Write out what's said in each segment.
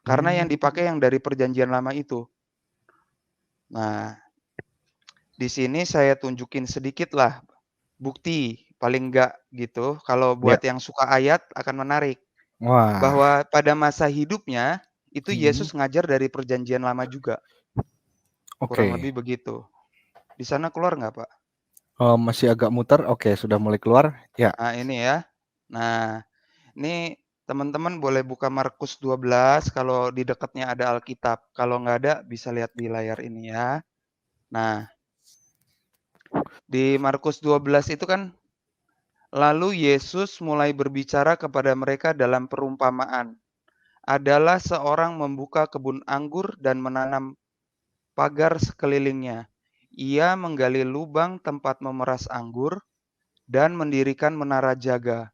Karena yang Mmm. dipakai yang dari perjanjian lama itu. Nah, di sini saya tunjukin sedikit lah bukti, paling enggak gitu, kalau Ya. buat yang suka ayat akan menarik. Wah. Bahwa pada masa hidupnya, itu Mhm. Yesus ngajar dari perjanjian lama juga. Kurang Oke. lebih begitu. Di sana keluar nggak, Pak? Masih agak muter, oke sudah mulai keluar, ya. Nah, ini ya. Nah, ini teman-teman boleh buka Markus 12 kalau di dekatnya ada Alkitab. Kalau nggak ada, bisa lihat di layar ini ya. Nah, di Markus 12 itu kan, lalu Yesus mulai berbicara kepada mereka dalam perumpamaan. Adalah seorang membuka kebun anggur dan menanam pagar sekelilingnya. Ia menggali lubang tempat memeras anggur dan mendirikan menara jaga.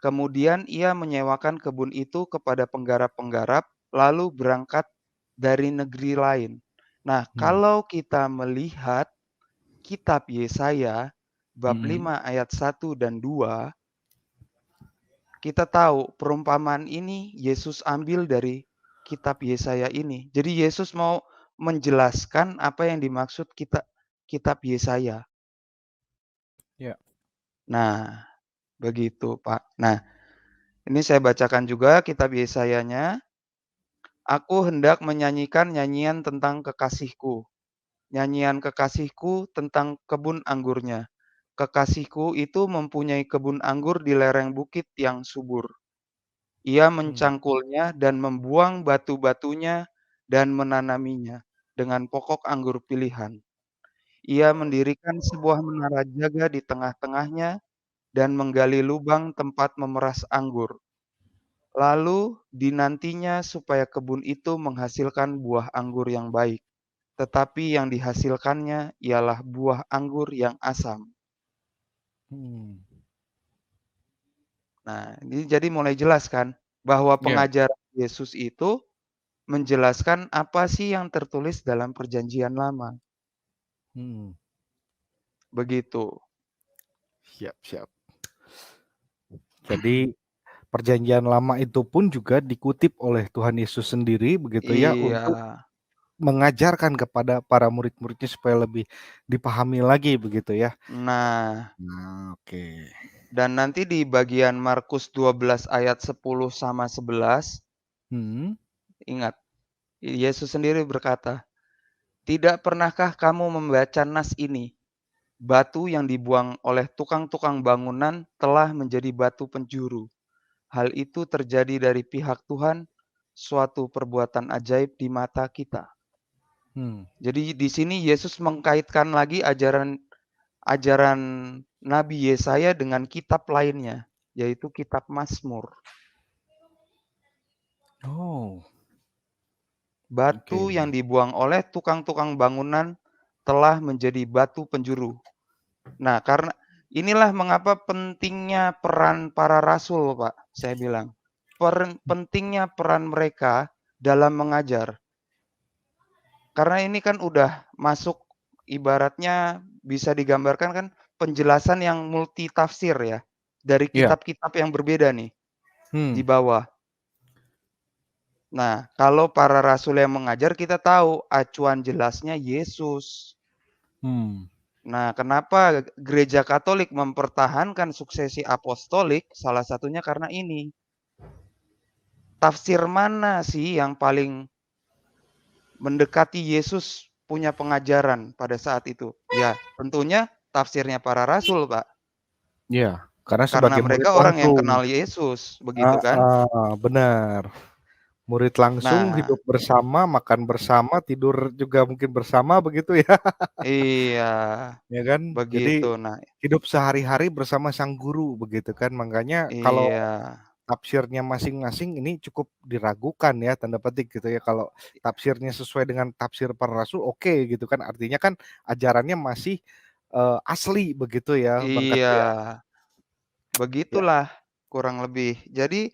Kemudian ia menyewakan kebun itu kepada penggarap-penggarap, lalu berangkat dari negeri lain. Nah, Mmm. kalau kita melihat kitab Yesaya bab Mhm. 5 ayat 1 dan 2, kita tahu perumpamaan ini Yesus ambil dari kitab Yesaya ini. Jadi Yesus mau menjelaskan apa yang dimaksud kitab Yesaya. Ya. Nah, begitu, Pak. Nah, ini saya bacakan juga kitab Yesayanya. Aku hendak menyanyikan nyanyian tentang kekasihku, nyanyian kekasihku tentang kebun anggurnya. Kekasihku itu mempunyai kebun anggur di lereng bukit yang subur. Ia Mmm. mencangkulnya dan membuang batu-batunya dan menanaminya dengan pokok anggur pilihan. Ia mendirikan sebuah menara jaga di tengah-tengahnya dan menggali lubang tempat memeras anggur. Lalu dinantinya supaya kebun itu menghasilkan buah anggur yang baik, tetapi yang dihasilkannya ialah buah anggur yang asam. Hmm. Nah, ini jadi mulai jelas kan bahwa Ya. pengajaran Yesus itu menjelaskan apa sih yang tertulis dalam perjanjian lama. Hmm. Begitu. Siap siap. Jadi, perjanjian lama itu pun juga dikutip oleh Tuhan Yesus sendiri begitu ya, Iya. untuk mengajarkan kepada para murid-muridnya supaya lebih dipahami lagi begitu ya? Nah, Nah, oke. dan nanti di bagian Markus 12 ayat 10 sama 11, Mhm. ingat, Yesus sendiri berkata, "Tidak pernahkah kamu membaca nas ini? Batu yang dibuang oleh tukang-tukang bangunan telah menjadi batu penjuru. Hal itu terjadi dari pihak Tuhan, suatu perbuatan ajaib di mata kita." Hmm. Jadi di sini Yesus mengkaitkan lagi ajaran Nabi Yesaya dengan kitab lainnya, yaitu kitab Mazmur. Oh, Batu oke. yang dibuang oleh tukang-tukang bangunan telah menjadi batu penjuru. Nah, karena inilah mengapa pentingnya peran para rasul, Pak, saya bilang. Pentingnya peran mereka dalam mengajar. Karena ini kan udah masuk, ibaratnya bisa digambarkan kan penjelasan yang multi tafsir ya, dari Iya. kitab-kitab yang berbeda nih, di Hmm. bawah. Nah, kalau para rasul yang mengajar kita tahu acuan jelasnya Yesus. Hmm. Nah, kenapa gereja Katolik mempertahankan suksesi apostolik? Salah satunya karena ini. Tafsir mana sih yang paling mendekati Yesus punya pengajaran pada saat itu? Ya, tentunya tafsirnya para rasul, Pak. Iya, karena Karena sebagai murid mereka orang yang langsung. kenal Yesus, begitu kan? Heeh, benar. Murid langsung, Nah, hidup bersama, makan bersama, tidur juga mungkin bersama begitu ya, iya, ya kan? Jadi, begitu. Nah, hidup sehari-hari bersama sang guru begitu kan, makanya kalau iya, tafsirnya masing-masing ini cukup "diragukan" ya, tanda petik gitu ya, kalau tafsirnya sesuai dengan tafsir para rasul, oke gitu kan, artinya kan ajarannya masih, asli begitu ya, Bang Kati iya, ya? Ya. begitulah kurang lebih. Jadi,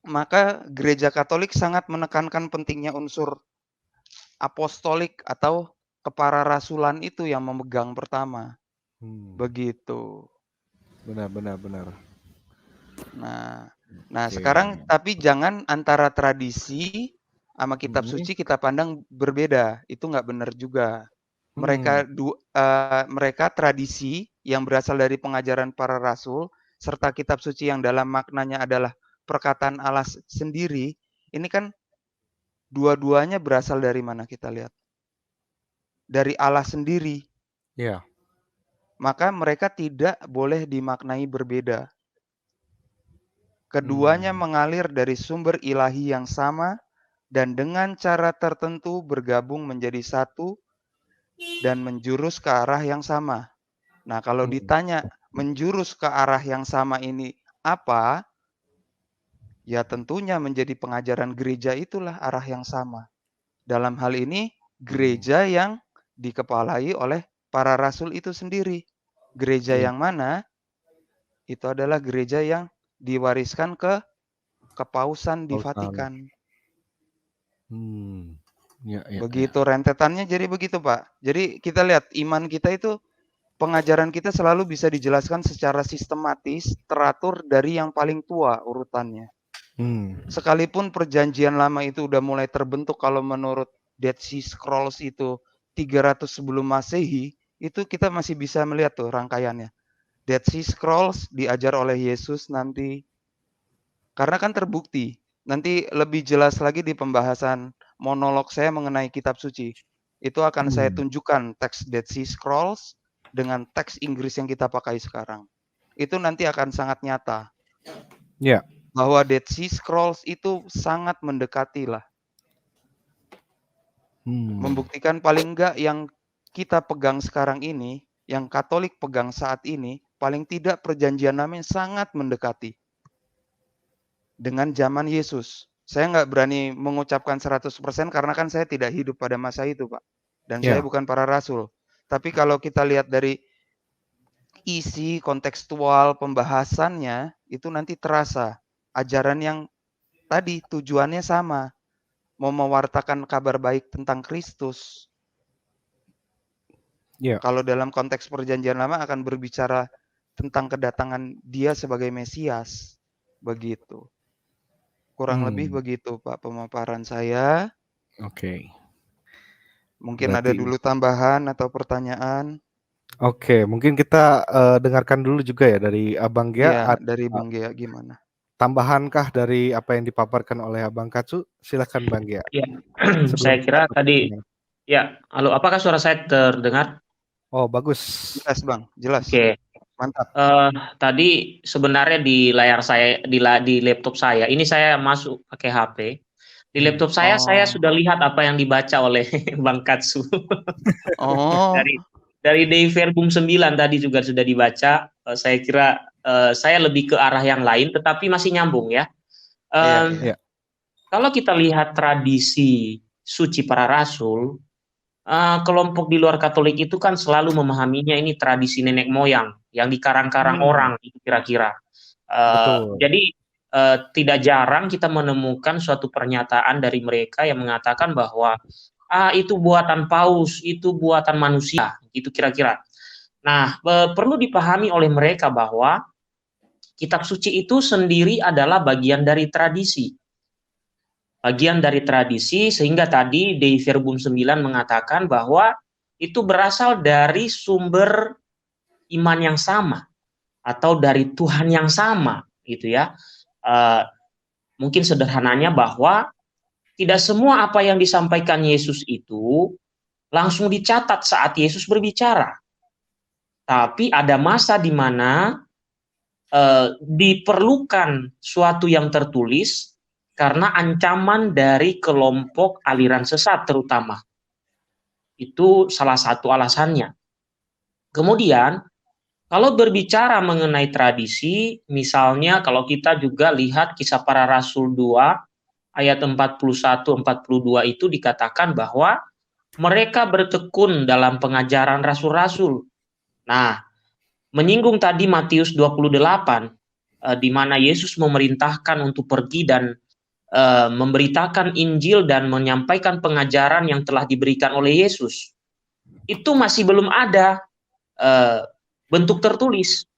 maka gereja Katolik sangat menekankan pentingnya unsur apostolik atau kepararasulan itu yang memegang pertama, Hmm, begitu. benar benar benar. Nah, Nah, Oke. sekarang tapi jangan antara tradisi sama kitab Mhm. suci kita pandang berbeda, itu nggak benar juga. Hmm. Mereka tradisi yang berasal dari pengajaran para rasul, serta kitab suci yang dalam maknanya adalah perkataan Allah sendiri, ini kan dua-duanya berasal dari mana kita lihat? Dari Allah sendiri. Ya. Maka mereka tidak boleh dimaknai berbeda. Keduanya Hmm. mengalir dari sumber ilahi yang sama dan dengan cara tertentu bergabung menjadi satu dan menjurus ke arah yang sama. Nah, kalau Hmm. ditanya menjurus ke arah yang sama ini apa? Ya tentunya menjadi pengajaran gereja itulah arah yang sama. Dalam hal ini Hmm. gereja yang dikepalai oleh para rasul itu sendiri. Gereja Ya. yang mana? Itu adalah gereja yang diwariskan ke Kepausan di Pausan. Vatikan. Hmm. Ya, ya, ya. Begitu rentetannya jadi begitu, Pak. Jadi kita lihat iman kita itu, pengajaran kita selalu bisa dijelaskan secara sistematis, teratur dari yang paling tua urutannya. Hmm. Sekalipun perjanjian lama itu udah mulai terbentuk kalau menurut Dead Sea Scrolls itu 300 sebelum Masehi, itu kita masih bisa melihat tuh rangkaiannya. Dead Sea Scrolls diajar oleh Yesus nanti. Karena kan terbukti. Nanti lebih jelas lagi di pembahasan monolog saya mengenai kitab suci. Itu akan saya Hmm. tunjukkan teks Dead Sea Scrolls dengan teks Inggris yang kita pakai sekarang. Itu nanti akan sangat nyata. Ya. Bahwa Dead Sea Scrolls itu sangat mendekati lah. Hmm. Membuktikan paling enggak yang kita pegang sekarang ini, yang Katolik pegang saat ini, paling tidak perjanjian lama sangat mendekati dengan zaman Yesus. Saya nggak berani mengucapkan 100% karena kan saya tidak hidup pada masa itu, Pak. Dan saya Ya. bukan para rasul. Tapi kalau kita lihat dari isi kontekstual pembahasannya, itu nanti terasa ajaran yang tadi tujuannya sama, mau mewartakan kabar baik tentang Kristus. Ya. Kalau dalam konteks perjanjian lama akan berbicara tentang kedatangan dia sebagai Mesias. Begitu. Kurang lebih Hmm. begitu, Pak, pemaparan saya. Oke. Mungkin ada Berarti dulu tambahan atau pertanyaan? oke, mungkin kita dengarkan dulu juga ya dari Abang Gia, Iya, ada dari Bang Gea gimana? tambahankah dari apa yang dipaparkan oleh Abang Katsu? Silakan Bang Gia. Ya, Sebelum saya kita kira tutup tadi dengan ya, halo, apakah suara saya terdengar? oh bagus. Jelas, Bang, jelas. Oke, Mantap. tadi sebenarnya di layar saya, di laptop saya, ini saya masuk pakai HP. Di Hmm. laptop saya Oh. sudah lihat apa yang dibaca oleh Bang Katsu. Oh. Dari Dei Verbum 9 tadi juga sudah dibaca. Saya kira saya lebih ke arah yang lain, tetapi masih nyambung ya. Iya, iya. Ya. Kalau kita lihat tradisi suci para rasul, kelompok di luar Katolik itu kan selalu memahaminya ini tradisi nenek moyang yang dikarang-karang Hmm. orang itu kira-kira. Betul. Jadi tidak jarang kita menemukan suatu pernyataan dari mereka yang mengatakan bahwa itu buatan paus, itu buatan manusia, itu kira-kira. Nah, perlu dipahami oleh mereka bahwa kitab suci itu sendiri adalah bagian dari tradisi. Bagian dari tradisi sehingga tadi Dei Verbum 9 mengatakan bahwa itu berasal dari sumber iman yang sama atau dari Tuhan yang sama gitu ya. Mungkin sederhananya bahwa tidak semua apa yang disampaikan Yesus itu langsung dicatat saat Yesus berbicara. Tapi ada masa di mana diperlukan suatu yang tertulis karena ancaman dari kelompok aliran sesat terutama. Itu salah satu alasannya. Kemudian, kalau berbicara mengenai tradisi, misalnya kalau kita juga lihat Kisah Para Rasul 2 ayat 41-42 itu dikatakan bahwa mereka bertekun dalam pengajaran rasul-rasul. Nah, menyinggung tadi Matius 28 di mana Yesus memerintahkan untuk pergi dan memberitakan Injil dan menyampaikan pengajaran yang telah diberikan oleh Yesus. Itu masih belum ada bentuk tertulis.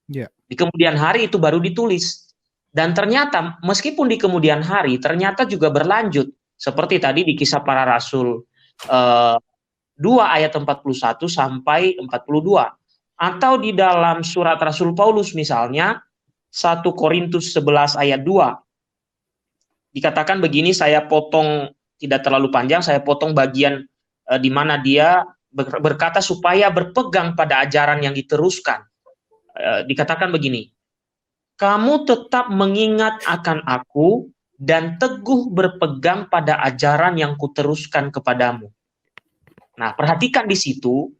Ya. Di kemudian hari itu baru ditulis. Dan ternyata meskipun di kemudian hari ternyata juga berlanjut seperti tadi di Kisah Para Rasul 2 ayat 41 sampai 42, atau di dalam surat Rasul Paulus misalnya 1 Korintus 11 ayat 2. Dikatakan begini, saya potong tidak terlalu panjang, saya potong bagian di mana dia berkata supaya berpegang pada ajaran yang diteruskan. Dikatakan begini, kamu tetap mengingat akan aku dan teguh berpegang pada ajaran yang kuteruskan kepadamu. Nah, perhatikan di situ,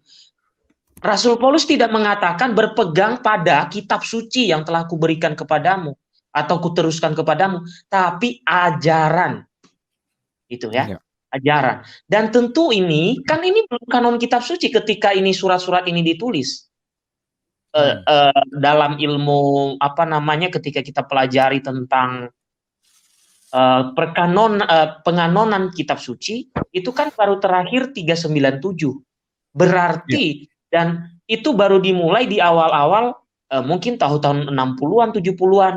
Rasul Paulus tidak mengatakan berpegang pada kitab suci yang telah kuberikan kepadamu atau kuteruskan kepadamu, tapi ajaran. Itu ya, ajaran. Dan tentu ini, kan ini belum kanon kitab suci ketika ini surat-surat ini ditulis. Dalam ilmu ketika kita pelajari tentang penganonan kitab suci itu kan baru terakhir 397, berarti dan itu baru dimulai di awal-awal mungkin tahun-tahun 60-an 70-an,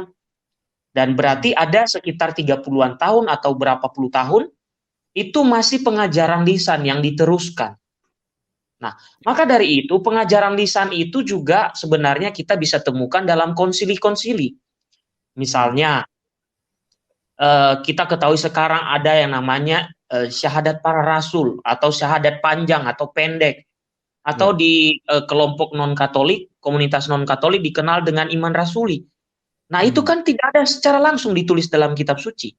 dan berarti ada sekitar 30-an tahun atau berapa puluh tahun itu masih pengajaran lisan yang diteruskan. Nah, maka dari itu pengajaran lisan itu juga sebenarnya kita bisa temukan dalam konsili-konsili. Misalnya, kita ketahui sekarang ada yang namanya syahadat para rasul atau syahadat panjang atau pendek. Atau di kelompok non-Katolik, komunitas non-Katolik dikenal dengan iman rasuli. Nah, itu kan tidak ada secara langsung ditulis dalam kitab suci.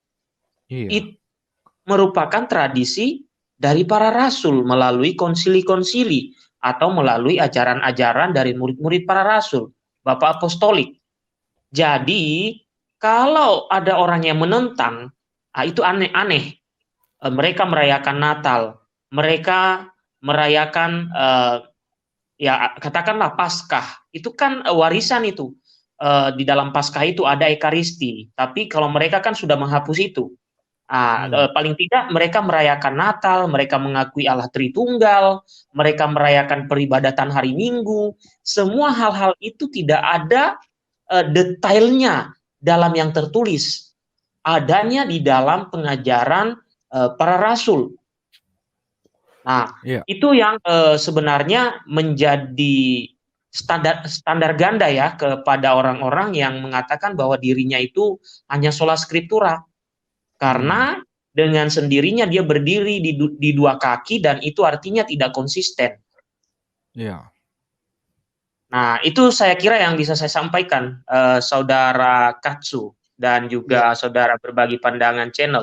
Itu merupakan tradisi dari para rasul melalui konsili-konsili atau melalui ajaran-ajaran dari murid-murid para rasul, Bapak Apostolik. Jadi, kalau ada orang yang menentang, itu aneh-aneh. Mereka merayakan Natal, mereka merayakan katakanlah Paskah. Itu kan warisan itu. Di dalam Paskah itu ada Ekaristi, tapi kalau mereka kan sudah menghapus itu. Paling tidak mereka merayakan Natal, mereka mengakui Allah Tritunggal, mereka merayakan peribadatan hari Minggu. Semua hal-hal itu tidak ada detailnya dalam yang tertulis. Adanya di dalam pengajaran para rasul. Nah, itu yang sebenarnya menjadi standar ganda ya kepada orang-orang yang mengatakan bahwa dirinya itu hanya sola scriptura. Karena dengan sendirinya dia berdiri di dua kaki dan itu artinya tidak konsisten. Nah, itu saya kira yang bisa saya sampaikan, Saudara Katsu dan juga Saudara Berbagi Pandangan Channel.